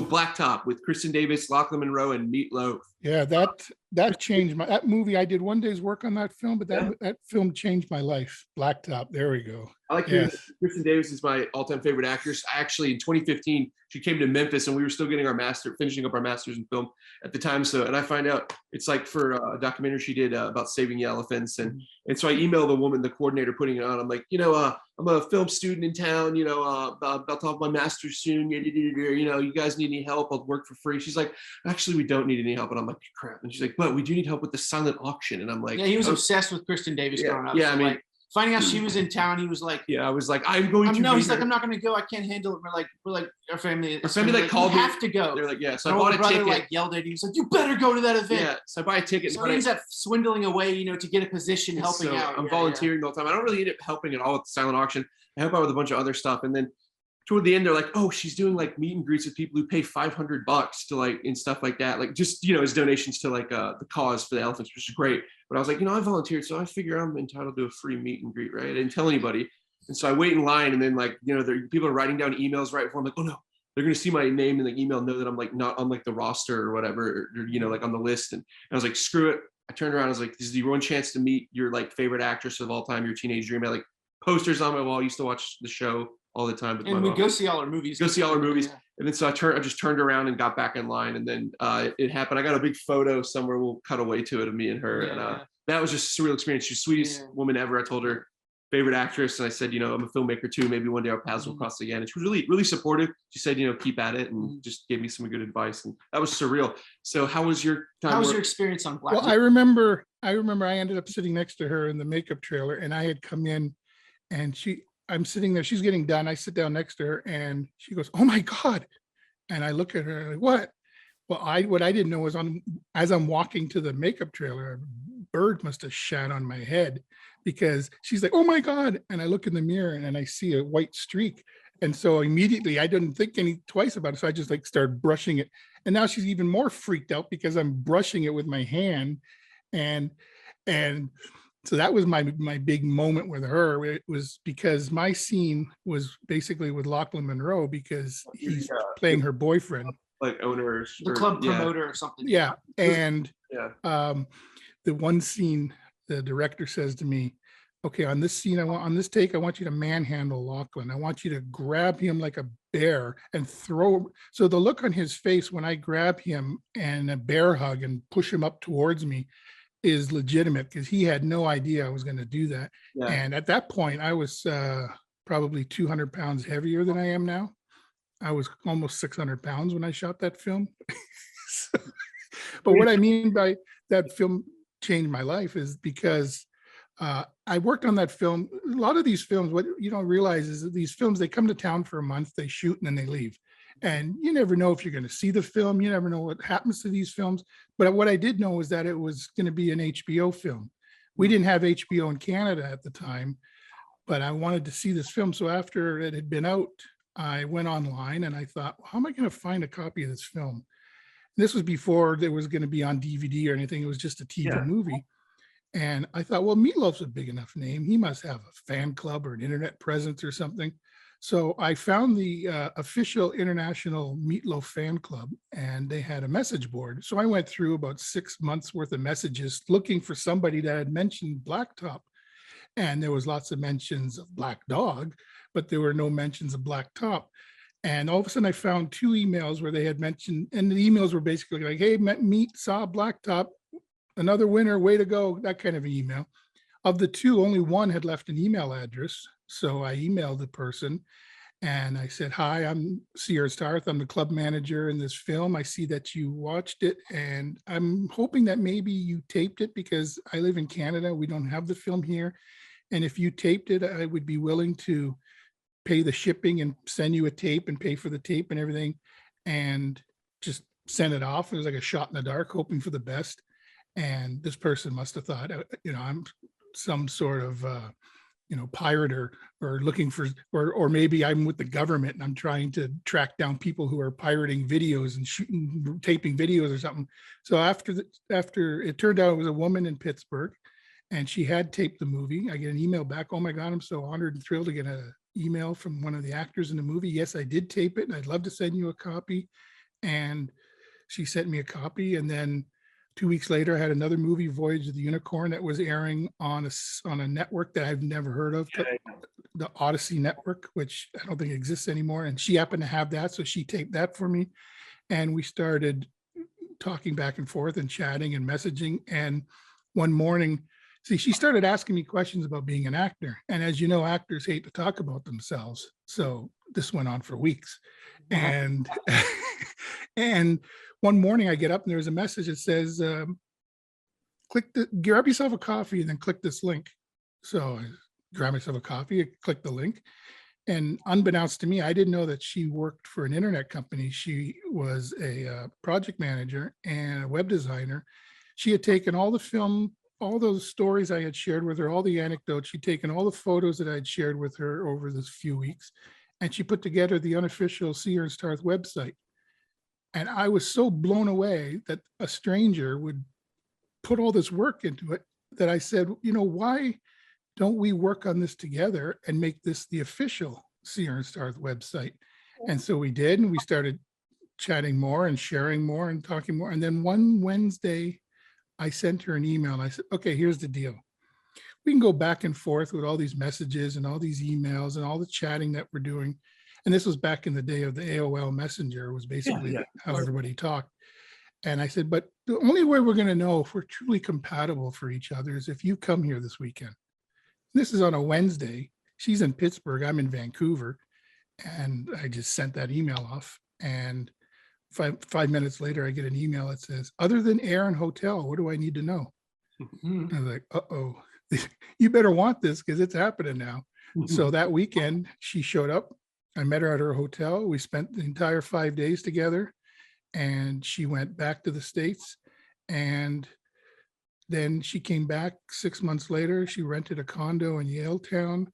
Blacktop with Kristen Davis, Lachlan Monroe, and Meat Loaf. Yeah, that changed that movie. I did one day's work on that film, but that film changed my life. Blacktop. There we go. I like Kristen Davis is my all-time favorite actress. Actually, in 2015, she came to Memphis, and we were still getting finishing up our master's in film at the time. So, and I find out it's like for a documentary she did about saving the elephants, and so I emailed the coordinator putting it on. I'm like, I'm a film student in town, about to have my master's soon. You guys need any help? I'll work for free. She's like, actually, we don't need any help. And I'm like, crap. And she's like, but we do need help with the silent auction. And I'm like, yeah, he was obsessed with Kristen Davis growing up. Yeah, so finding out she was in town, he was like, I was like, I'm going to. No, he's like, I'm not going to go. I can't handle it. We're like, our family. Our family like called me. You have to go. They're like, yeah. So and I bought a brother ticket. Like yelled at you. He's like, you better go to that event. Yeah. So I buy a ticket. So he ends up swindling away, to get a position, helping out. I'm volunteering the whole time. I don't really end up helping at all with the silent auction. I help out with a bunch of other stuff, and then toward the end, they're like, oh, she's doing like meet and greets with people who pay $500 to like and stuff like that, like just as donations to like the cause for the elephants, which is great. But I was like, I volunteered, so I figure I'm entitled to a free meet and greet, right? I didn't tell anybody, and so I wait in line, and then like people are writing down emails right before. I'm like, oh no, they're gonna see my name in the email, know that I'm like not on like the roster or whatever, or like on the list, and I was like, screw it. I turned around, I was like, this is your one chance to meet your like favorite actress of all time, your teenage dream. I like posters on my wall. I used to watch the show all the time. And we go see all our movies. Yeah. And then so I just turned around and got back in line, and then it happened. I got a big photo somewhere. We'll cut away to it of me and her, and that was just a surreal experience. She's the sweetest woman ever. I told her favorite actress, and I said, I'm a filmmaker too. Maybe one day our paths will cross again. And she was really, really supportive. She said, keep at it, and just gave me some good advice, and that was surreal. So how was your time? How was your experience on Black? Well, I remember I ended up sitting next to her in the makeup trailer, and I had come in, and I'm sitting there, she's getting done. I sit down next to her, and she goes, oh my God. And I look at her like, what? Well, what I didn't know was as I'm walking to the makeup trailer, a bird must have shat on my head, because she's like, oh my God. And I look in the mirror, and I see a white streak. And so immediately I didn't think twice about it. So I just like started brushing it. And now she's even more freaked out because I'm brushing it with my hand. And so that was my big moment with her. It was because my scene was basically with Lachlan Monroe, because he's playing her boyfriend, like owner, the club promoter or something. Yeah, and the one scene, the director says to me, "Okay, on this scene, on this take, I want you to manhandle Lachlan. I want you to grab him like a bear and throw." So the look on his face when I grab him and a bear hug and push him up towards me is legitimate, because he had no idea I was going to do that. Yeah. And at that point, I was probably 200 pounds heavier than I am now. I was almost 600 pounds when I shot that film. But what I mean by that film changed my life is because I worked on that film. A lot of these films, what you don't realize is that these films, they come to town for a month, they shoot, and then they leave. And you never know if you're going to see the film. You never know what happens to these films. But what I did know was that it was going to be an HBO film. We didn't have HBO in Canada at the time, but I wanted to see this film. So after it had been out, I went online and I thought, well, how am I going to find a copy of this film? And this was before it was going to be on DVD or anything. It was just a TV movie. And I thought, well, Meatloaf's a big enough name. He must have a fan club or an internet presence or something. So I found the official international Meatloaf fan club, and they had a message board. So I went through about 6 months worth of messages looking for somebody that had mentioned Blacktop. And there was lots of mentions of Black Dog, but there were no mentions of Blacktop. And all of a sudden I found 2 emails where they had mentioned, and the emails were basically like, hey, saw Blacktop, another winner, way to go, that kind of an email. Of the 2, only one had left an email address. So I emailed the person and I said, hi, I'm Ernst. I'm the club manager in this film. I see that you watched it, and I'm hoping that maybe you taped it, because I live in Canada. We don't have the film here. And if you taped it, I would be willing to pay the shipping and send you a tape and pay for the tape and everything, and just send it off. It was like a shot in the dark, hoping for the best. And this person must have thought, I'm some sort of, pirate or looking for, or maybe I'm with the government and I'm trying to track down people who are pirating videos and taping videos or something. So after it turned out it was a woman in Pittsburgh, and she had taped the movie. I get an email back. Oh my God, I'm so honored and thrilled to get an email from one of the actors in the movie. Yes, I did tape it, and I'd love to send you a copy. and she sent me a copy. And then 2 weeks later, I had another movie, Voyage of the Unicorn, that was airing on a network that I've never heard of, the Odyssey Network, which I don't think exists anymore. And she happened to have that, so she taped that for me. And we started talking back and forth and chatting and messaging. And one morning, she started asking me questions about being an actor. And as you know, actors hate to talk about themselves. So this went on for weeks. And and one morning I get up and there's a message that says, grab yourself a coffee and then click this link. So I grab myself a coffee, I click the link. And unbeknownst to me, I didn't know that she worked for an internet company. She was a project manager and a web designer. She had taken all the film, all those stories I had shared with her, all the anecdotes. She'd taken all the photos that I'd shared with her over this few weeks, and she put together the unofficial Ernst Harth website. And I was so blown away that a stranger would put all this work into it that I said, why don't we work on this together and make this the official Ernst Harth website? And so we did, and we started chatting more and sharing more and talking more. And then one Wednesday, I sent her an email and I said, okay, here's the deal. We can go back and forth with all these messages and all these emails and all the chatting that we're doing. And this was back in the day of the AOL Messenger, was basically how everybody talked. And I said, but the only way we're going to know if we're truly compatible for each other is if you come here this weekend. This is on a Wednesday. She's in Pittsburgh. I'm in Vancouver. And I just sent that email off. And five minutes later, I get an email that says, other than air and hotel, what do I need to know? I was like, uh-oh, you better want this because it's happening now. So that weekend, she showed up. I met her at her hotel. We spent the entire 5 days together. And she went back to the States. And then she came back 6 months later. She rented a condo in Yaletown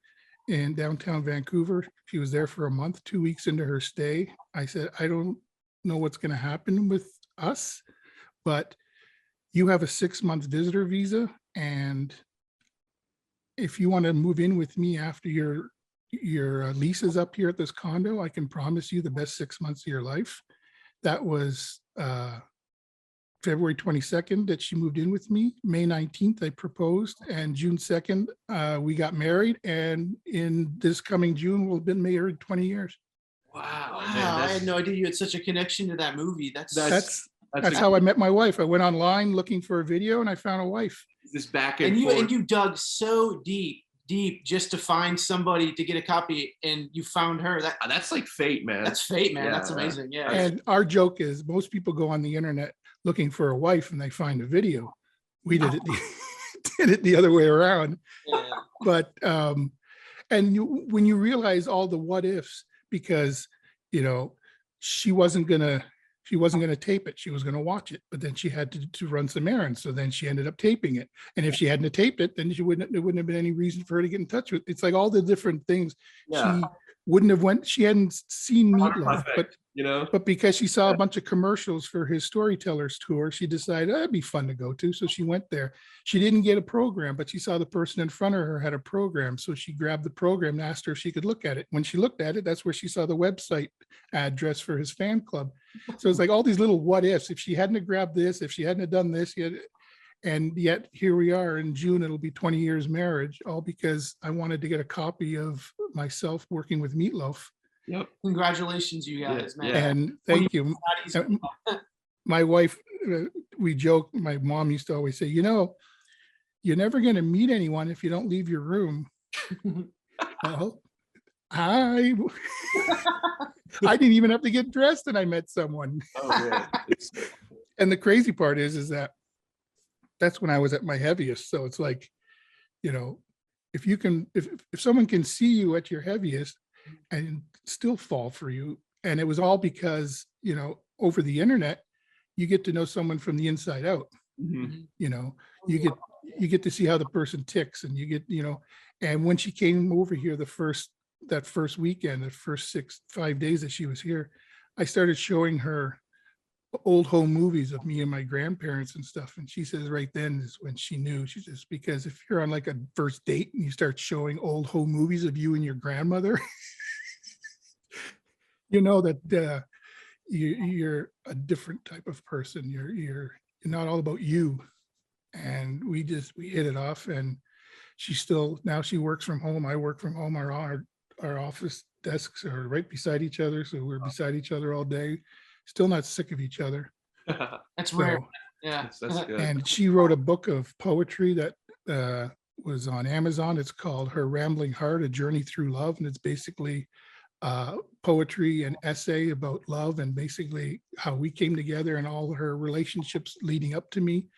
in downtown Vancouver. She was there for a month. 2 weeks into her stay, I said, I don't know what's going to happen with us, but you have a 6-month visitor visa. And if you want to move in with me after your lease is up here at this condo, I can promise you the best 6 months of your life. That was February 22nd that she moved in with me. May 19th, I proposed, and June 2nd, we got married. And in this coming June, we'll have been married 20 years. Wow. Man, I had no idea you had such a connection to that movie. That's how I met my wife. I went online looking for a video and I found a wife. This back and forth. And and you dug so deep just to find somebody to get a copy, and you found her. That's like fate, man. That's fate, man. Yeah, that's amazing. Yeah. And our joke is most people go on the internet looking for a wife and they find a video. We did it the other way around. Yeah. But when you realize all the what ifs, because she wasn't gonna tape it. She was gonna watch it, but then she had to run some errands. So then she ended up taping it. And if she hadn't taped it, then there wouldn't have been any reason for her to get in touch with. It's like all the different things. Yeah. She wouldn't have she hadn't seen Meatloaf, but because she saw a bunch of commercials for his Storytellers tour, she decided that'd be fun to go to. So she went there. She didn't get a program, but she saw the person in front of her had a program. So she grabbed the program and asked her if she could look at it. When she looked at it, that's where she saw the website address for his fan club. So it's like all these little what ifs. If she hadn't have grabbed this, if she hadn't have done this, and yet here we are in June, it'll be 20 years marriage, all because I wanted to get a copy of myself working with Meatloaf. Yep. Congratulations, you guys, man. And thank you. My wife, we joke, my mom used to always say, you're never going to meet anyone if you don't leave your room. Well, I didn't even have to get dressed and I met someone. Oh, yeah. And the crazy part is that that's when I was at my heaviest. So it's like, if someone can see you at your heaviest and still fall for you, and it was all because, over the internet, you get to know someone from the inside out. Mm-hmm. You get to see how the person ticks, and you get, and when she came over here that first weekend, the first 5 days that she was here, I started showing her old home movies of me and my grandparents and stuff. And she says right then is when she knew. She says, because if you're on like a first date and you start showing old home movies of you and your grandmother, that you're a different type of person. You're not all about you. And we hit it off, and now she works from home. I work from home. Our office desks are right beside each other. So we're beside each other all day, still not sick of each other. That's rare. So, Yeah. That's good. and she wrote a book of poetry that was on Amazon. It's called Her Rambling Heart, A Journey Through Love. And it's basically poetry and essay about love, and basically how we came together and all her relationships leading up to me.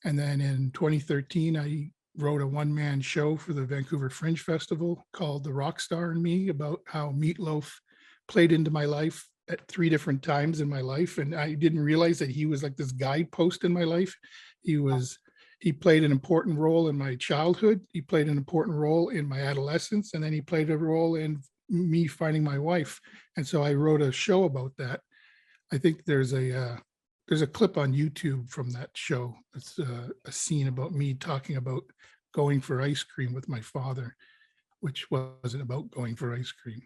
And then in 2013, I wrote a one-man show for the Vancouver Fringe Festival called The Rock Star and Me, about how Meatloaf played into my life at 3 different times in my life. And I didn't realize that he was like this guidepost in my life. He played an important role in my childhood. He played an important role in my adolescence. And then he played a role in me finding my wife. And so I wrote a show about that. I think there's a clip on YouTube from that show. It's a scene about me talking about going for ice cream with my father, which wasn't about going for ice cream.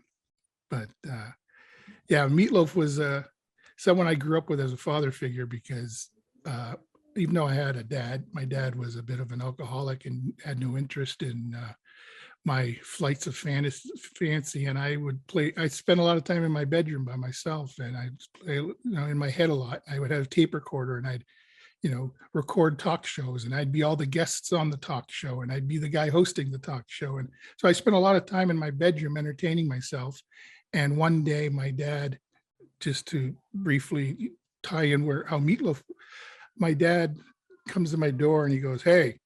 But yeah, Meatloaf was someone I grew up with as a father figure, because even though I had a dad, my dad was a bit of an alcoholic and had no interest in my flights of fancy. And I spent a lot of time in my bedroom by myself, and I'd play, in my head a lot. I would have a tape recorder, and I'd, record talk shows, and I'd be all the guests on the talk show, and I'd be the guy hosting the talk show. And so I spent a lot of time in my bedroom entertaining myself. And one day my dad, just to briefly tie in my dad comes to my door and he goes, "Hey,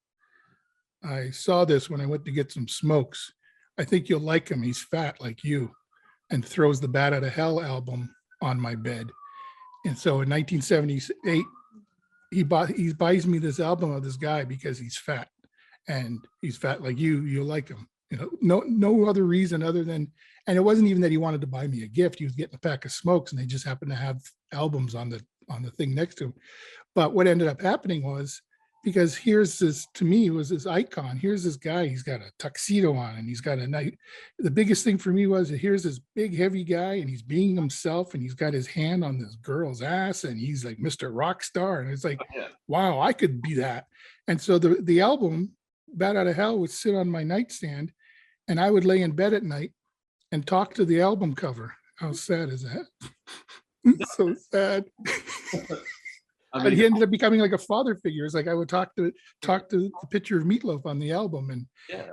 I saw this when I went to get some smokes. I think you'll like him. He's fat like you," and throws the Bat Out of Hell album on my bed. And so in 1978, he buys me this album of this guy because he's fat, and he's fat like you. You'll like him. No other reason other than, and it wasn't even that he wanted to buy me a gift. He was getting a pack of smokes, and they just happened to have albums on the thing next to him. But what ended up happening was, because here's this, to me, was this icon. Here's this guy, he's got a tuxedo on, and he's got a night. The biggest thing for me was that here's this big, heavy guy, and he's being himself, and he's got his hand on this girl's ass, and he's like Mr. Rockstar. And it's like, wow, I could be that. And so the album, Bat Out of Hell, would sit on my nightstand, and I would lay in bed at night and talk to the album cover. How sad is that? So sad. But he ended up becoming like a father figure. It's like I would talk to the picture of Meatloaf on the album,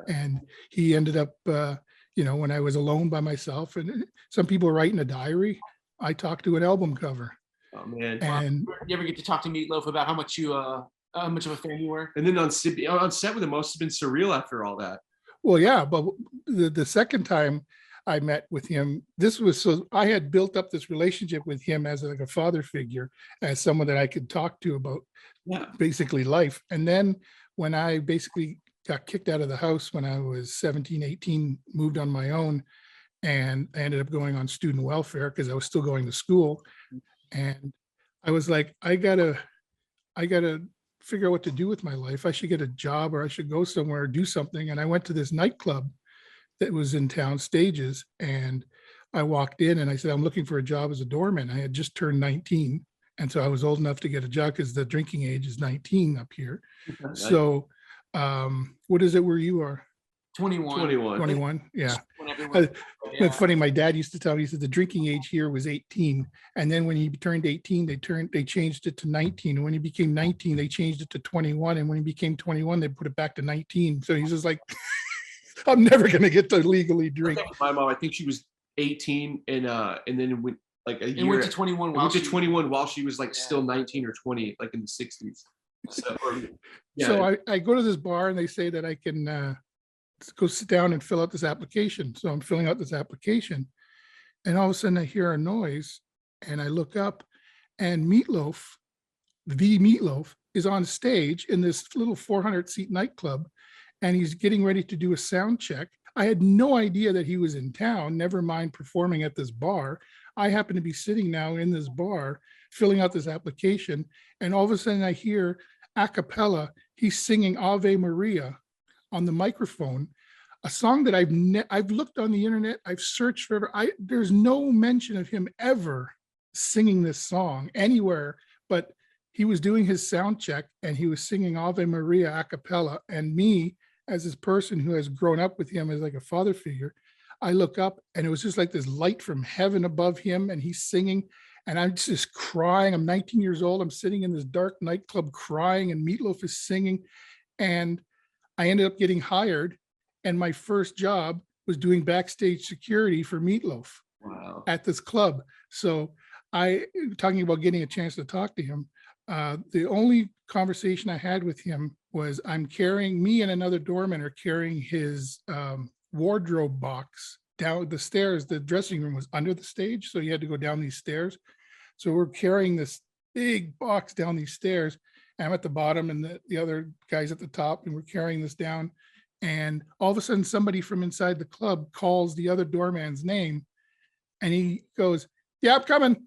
and he ended up, when I was alone by myself, and some people write in a diary, I talked to an album cover. Oh man! And you ever get to talk to Meatloaf about how much of a fan you were? And then on set with him, must have been surreal after all that. Well, yeah, but the second time I met with him, so I had built up this relationship with him as like a father figure, as someone that I could talk to about basically life. And then when I basically got kicked out of the house when I was 17, 18, moved on my own, and I ended up going on student welfare because I was still going to school. And I was like, I gotta figure out what to do with my life. I should get a job, or I should go somewhere or do something. And I went to this nightclub that was in town, Stages, and I walked in and I said, I'm looking for a job as a doorman. I had just turned 19, and so I was old enough to get a job because the drinking age is 19 up here. So what is it where you are? 21. Yeah. It's funny, my dad used to tell me, he said the drinking age here was 18, and then when he turned 18, they changed it to 19, and when he became 19, they changed it to 21, and when he became 21, they put it back to 19. So he's just like, I'm never gonna get to legally drink. My mom, I think she was 18, and then went like a year. Went to 21 while she was like still 19 or 20, like in the 60s. So I go to this bar, and they say that I can go sit down and fill out this application. So I'm filling out this application, and all of a sudden I hear a noise, and I look up, and Meatloaf, the Meatloaf, is on stage in this little 400-seat nightclub, and he's getting ready to do a sound check. I had no idea that he was in town, never mind performing at this bar. I happen to be sitting now in this bar, filling out this application, and all of a sudden I hear a cappella, he's singing Ave Maria on the microphone, a song that I've looked on the internet, I've searched forever. There's no mention of him ever singing this song anywhere, but he was doing his sound check and he was singing Ave Maria a cappella. And me, as this person who has grown up with him as like a father figure, I look up and it was just like this light from heaven above him and he's singing and I'm just crying. I'm 19 years old. I'm sitting in this dark nightclub crying and Meatloaf is singing. And I ended up getting hired. And my first job was doing backstage security for Meatloaf. Wow. At this club. So talking about getting a chance to talk to him, the only conversation I had with him was me and another doorman are carrying his wardrobe box down the stairs. The dressing room was under the stage, so you had to go down these stairs. So we're carrying this big box down these stairs. I'm at the bottom and the other guy's at the top, and we're carrying this down. And all of a sudden, somebody from inside the club calls the other doorman's name. And he goes, yeah, I'm coming,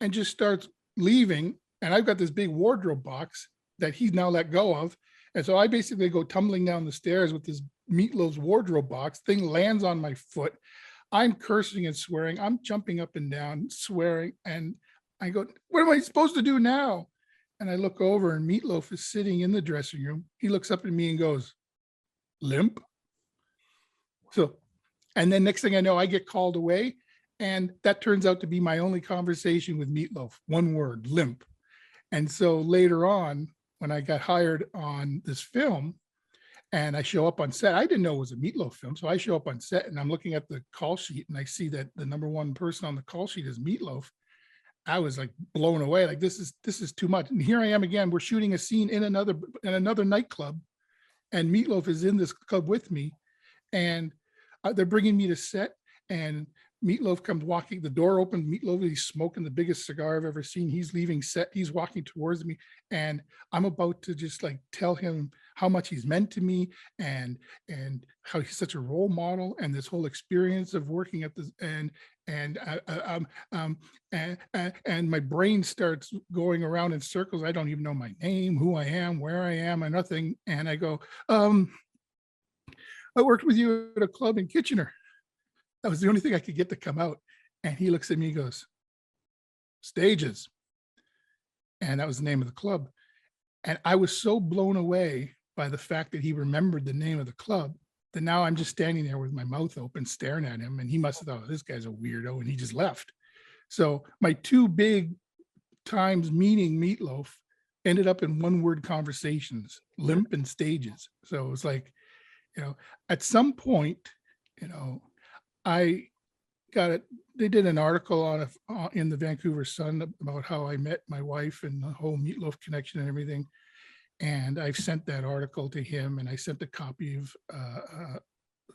and just starts leaving. And I've got this big wardrobe box that he's now let go of. And so I basically go tumbling down the stairs with this Meatloaf's wardrobe box. Thing lands on my foot. I'm cursing and swearing. I'm jumping up and down, swearing. And I go, what am I supposed to do now? And I look over and Meatloaf is sitting in the dressing room. He looks up at me and goes, limp. So, and then next thing I know, I get called away. And that turns out to be my only conversation with Meatloaf. One word, limp. And so later on, when I got hired on this film and I show up on set, I didn't know it was a Meatloaf film. So I show up on set and I'm looking at the call sheet and I see that the number one person on the call sheet is Meatloaf. I was like blown away. Like, this is too much. And here I am again, we're shooting a scene in another nightclub and Meatloaf is in this club with me. And they're bringing me to set and Meatloaf comes walking, the door opens, Meatloaf, he's smoking the biggest cigar I've ever seen. He's leaving set, he's walking towards me. And I'm about to just like tell him how much he's meant to me and how he's such a role model and this whole experience of working at this and my brain starts going around in circles. I don't even know my name, who I am, where I am, and nothing. And I go, I worked with you at a club in Kitchener. That was the only thing I could get to come out. And he looks at me and goes, Stages. And that was the name of the club. And I was so blown away by the fact that he remembered the name of the club that now I'm just standing there with my mouth open, staring at him. And he must have thought, this guy's a weirdo. And he just left. So my two big times meeting Meatloaf ended up in one word conversations, limp and Stages. So it was like, at some point, I got it. They did an article in the Vancouver Sun about how I met my wife and the whole Meatloaf connection and everything. And I've sent that article to him, and I sent a copy of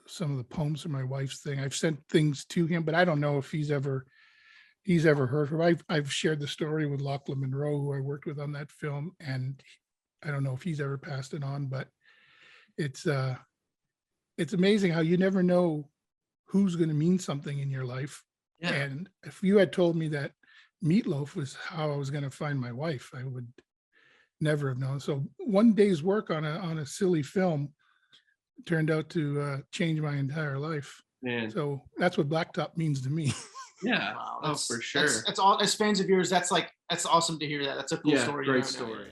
some of the poems from my wife's thing. I've sent things to him, but I don't know if he's ever heard from. I've shared the story with Lachlan Monroe, who I worked with on that film, and I don't know if he's ever passed it on. But it's amazing how you never know who's going to mean something in your life. Yeah. And if you had told me that Meatloaf was how I was going to find my wife, I would never have known. So one day's work on a silly film turned out to change my entire life. Man. So that's what Blacktop means to me. Yeah. Wow, for sure. That's all. As fans of yours, that's awesome to hear that. That's a cool story. Great story.